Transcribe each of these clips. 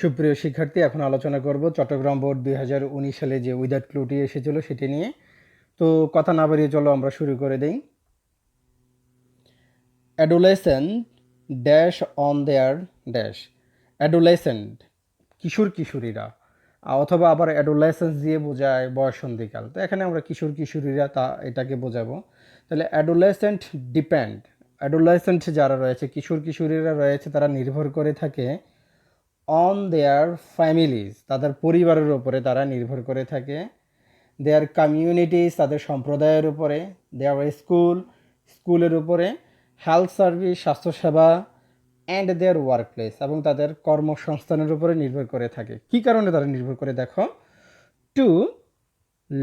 সুপ্রিয় শিক্ষার্থী, এখন আলোচনা করব চট্টগ্রাম বোর্ড 2019 সালে যে উইদাউট ক্লুটি এসেছিল সেটি নিয়ে। তো কথা না বাড়িয়ে চলো আমরা শুরু করে দেই। Adolescent dash on their dash. Adolescent কিশোর কিশোরীরা, অথবা আবার অ্যাডোলেসেন্স দিয়ে বোঝায় বয়ঃসন্ধিকাল। তো এখানে আমরা কিশোর কিশোরীরা এটাকে বোঝাবো। তাহলে অ্যাডোলেসেন্ট ডিপেন্ড, অ্যাডোলেসেন্ট যারা রয়েছে, কিশোর কিশোরীরা রয়েছে, তারা নির্ভর করে থাকে অন দেয়ার ফ্যামিলিজ, তাদের পরিবারের উপরে তারা নির্ভর করে থাকে। দেয়ার কমিউনিটিস, তাদের সম্প্রদায়ের উপরে। দেয়ার স্কুল, স্কুলের উপরে। হেলথ সার্ভিস, স্বাস্থ্যসেবা। অ্যান্ড দেয়ার ওয়ার্ক প্লেস, এবং তাদের কর্মসংস্থানের উপরে নির্ভর করে থাকে। কী কারণে তারা নির্ভর করে দেখো, to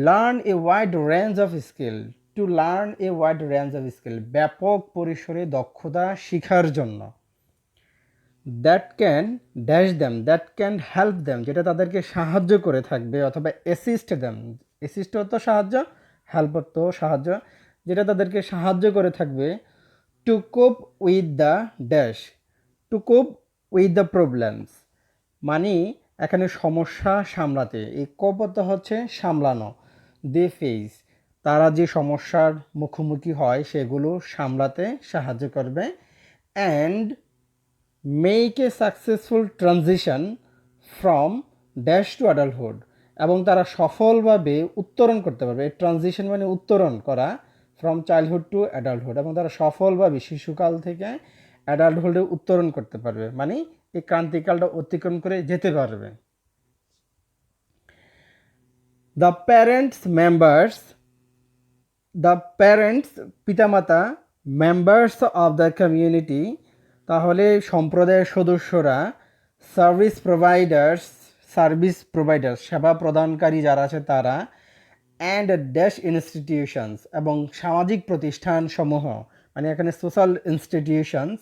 learn a wide range of skill, to learn a wide range of skill, ব্যাপক পরিসরে দক্ষতা শিখার জন্য। That can dash them, that can help them, যেটা তাদেরকে সাহায্য করে থাকবে, অথবা অ্যাসিস্ট দ্যাম, অ্যাসিস্ট তো সাহায্য, হেল্প তো সাহায্য, যেটা তাদেরকে সাহায্য করে থাকবে। টু কোপ উইথ দ্য ড্যাশ, টু কোপ উইথ দ্য প্রবলেমস, মানে এখানে সমস্যা সামলাতে। এই কোপ তো হচ্ছে সামলানো, দে ফেস, তারা যে সমস্যার মুখোমুখি হয় সেগুলো সামলাতে সাহায্য করবে। And make a successful transition from dash to adulthood, এবং তারা সফলভাবে উত্তরণ করতে পারবে। এই ট্রানজিশন মানে উত্তরণ করা, ফ্রম চাইল্ডহুড টু অ্যাডাল্টহুড, এবং তারা সফলভাবে শিশুকাল থেকে অ্যাডাল্টহুডে উত্তরণ করতে পারবে, মানে এই ক্রান্তিকালটা অতিক্রম করে যেতে পারবে। The parents members, the parents পিতামাতা, মেম্বার্স অফ দ্য কমিউনিটি, তাহলে সম্প্রদায়ের সদস্যরা, সার্ভিস প্রোভাইডার্স, সার্ভিস প্রোভাইডার্স সেবা প্রদানকারী যারা আছে তারা, অ্যান্ড ড্যাশ ইনস্টিটিউশনস, এবং সামাজিক প্রতিষ্ঠানসমূহ, মানে এখানে social institutions,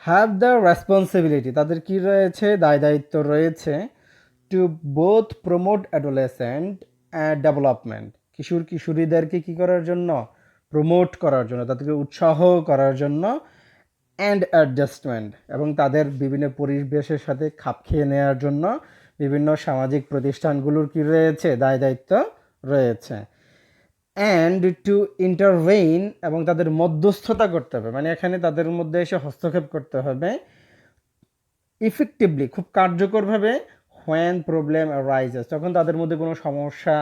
have the responsibility, তাদের কি রয়েছে, দায় দায়িত্ব রয়েছে, to both promote adolescent and development, কিশোর কিশোরীদেরকে কী করার জন্য, প্রমোট করার জন্য, তাদেরকে উৎসাহ করার জন্য, অ্যান্ড অ্যাডজাস্টমেন্ট, এবং তাদের বিভিন্ন পরিবেশের সাথে খাপ খেয়ে নেওয়ার জন্য বিভিন্ন সামাজিক প্রতিষ্ঠানগুলোর কি রয়েছে, দায় দায়িত্ব রয়েছে। অ্যান্ড টু ইন্টারভেইন, এবং তাদের মধ্যস্থতা করতে হবে, মানে এখানে তাদের মধ্যে এসে হস্তক্ষেপ করতে হবে। ইফেক্টিভলি, খুব কার্যকরভাবে। হোয়েন প্রবলেম রাইজেস, যখন তাদের মধ্যে কোনো সমস্যা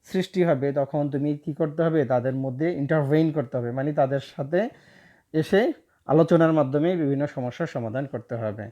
সৃষ্টি হবে তখন তুমি কি করতে হবে, তাদের মধ্যে ইন্টারভেইন করতে হবে, মানে তাদের সাথে এসে আলোচনার মাধ্যমে বিভিন্ন সমস্যার সমাধান করতে হবে।